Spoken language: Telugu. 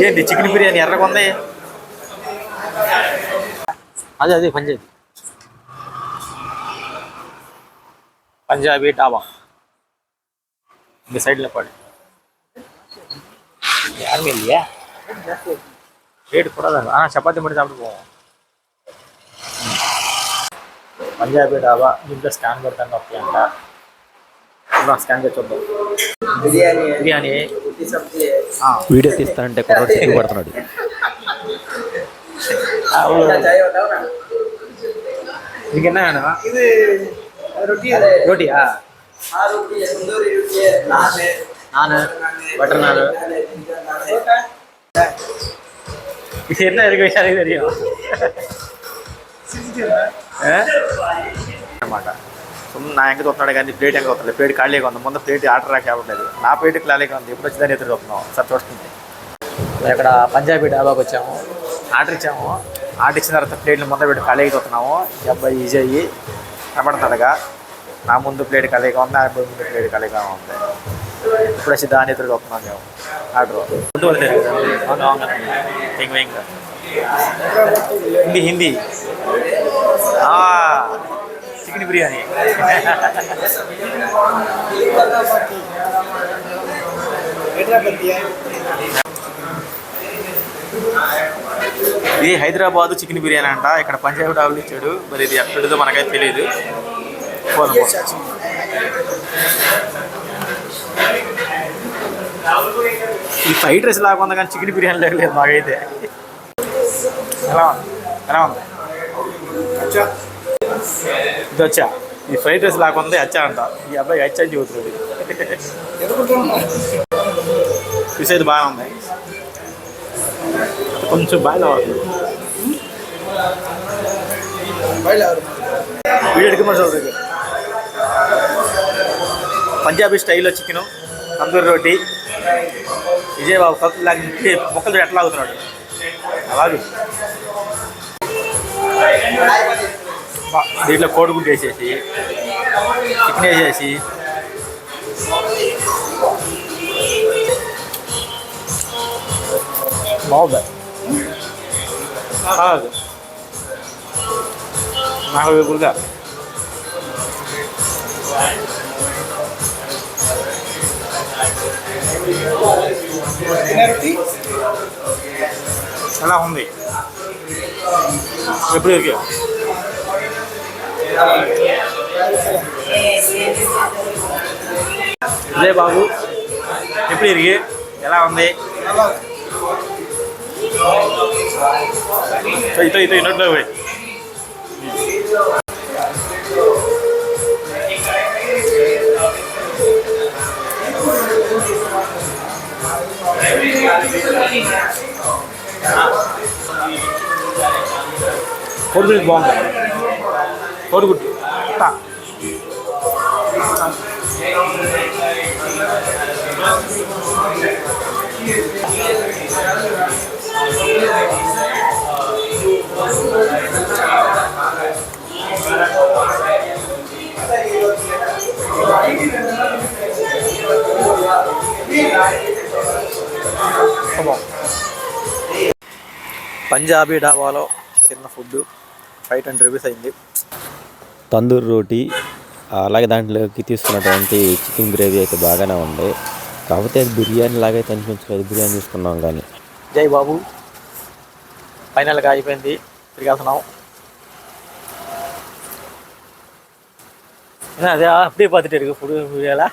ఏంటి చికెన్ బిర్యానీ ఎర్రగా ఉంది? అదే పంజాబీ డాబా இந்த சைடில் பாடு யாருமே இல்லையா? ரேட்டு கூடாது. சப்பாத்தி மட்டும் சாப்பிட்டு போவோம். పంజాబీ డాబా దీంట్లో స్కాన్ కొడతాను ఓకే అంట. స్కాన్ చేద్దాం. బిర్యానీ వీడియో తీస్తానంటే కుర్రోడు సిగ్గుపడుతున్నాడు. నీకు என்ன வேணும்? இது రోటీయా? நானு பட்டர் நானு. இது என்ன இருக்கு எனக்கு தெரியும். అన్నమాట నా ఎంక చూస్తున్నాడు కానీ ప్లేట్ ఎంక వస్తుంది. ప్లేట్ ఖాళీగా ఉంది. ముందు ప్లేట్ ఆర్డర్ రాక అవ్వట్లేదు. నా ప్లేట్ ఖాళీగా ఉంది. ఎప్పుడు వచ్చిందని ఎదురు చూస్తున్నాం. సార్ చూస్తుంది. ఇక్కడ పంజాబీ డాబాకి వచ్చాము. ఆర్డర్ ఇచ్చాము. ఆర్డర్ ఇచ్చిన తర్వాత ప్లేట్లు ముందు పెట్టి ఖాళీగా చూస్తున్నాము. ఈ అబ్బాయి ఈజీ అయ్యి కనబడుతున్నాడుగా. నా ముందు ప్లేట్ ఖాళీగా ఉంది. నా ముందు ప్లేట్ ఖాళీగా ఉంది. ఇప్పుడు వచ్చి దాని ఎదురు చూస్తున్నాం మేము. ఆర్డర్ ముందు హిందీ హిందీ చికెన్ బిర్యానీ. ఇది హైదరాబాద్ చికెన్ బిర్యానీ అంట. ఇక్కడ పంజాబీ డాబాలు ఇచ్చాడు. మరి ఇది ఎక్కడిదో మనకైతే తెలియదు. ఈ ఫ్రైడ్ రైస్ లాగా ఉంది కానీ చికెన్ బిర్యానీ లేకలేదు మాకైతే. ఎలా ఉంది? ఇది వచ్చా ఈ ఫ్రైడ్ రైస్ లాగా ఉంది. అచ్చా అంట. ఈ అబ్బాయి అచ్చా అని చెబుతున్నాడు. చూసేది బాగా ఉంది. కొంచెం బాగా వీడికి మరి పంజాబీ స్టైల్లో చికెను, తందూరి రోటీ, విజయబాబు కప్పులాగా మొక్కలు ఎట్లా అవుతున్నాడు అలాగే. దీంట్లో కోడిగుడ్డు వేసేసి చికెన్ వేసేసి బాగుంది. నాకు గురిగా ఎలా ఉంది? ఎప్పుడు దొరికా? అదే బాబు ఎప్పుడు ఇరిగి ఎలా ఉంది? నోట్లో పోయి కోడిగుడ్డు బాగుంది. కోడిగుడ్డు పంజాబీ డాబాలో తిన్న ఫుడ్ 510 రూపీస్ అయింది. తందూరి రోటీ అలాగే దాంట్లోకి తీసుకున్నటువంటి చికెన్ గ్రేవీ అయితే బాగానే ఉంది. కాకపోతే బిర్యానీ లాగైతే అనిపించలేదు. బిర్యానీ తీసుకున్నాం కానీ. జై బాబు ఫైనల్గా అయిపోయింది. తిరిగి వెళ్తున్నాం. అదే అప్పుడే పద్ధతి ఇప్పుడు ఎలా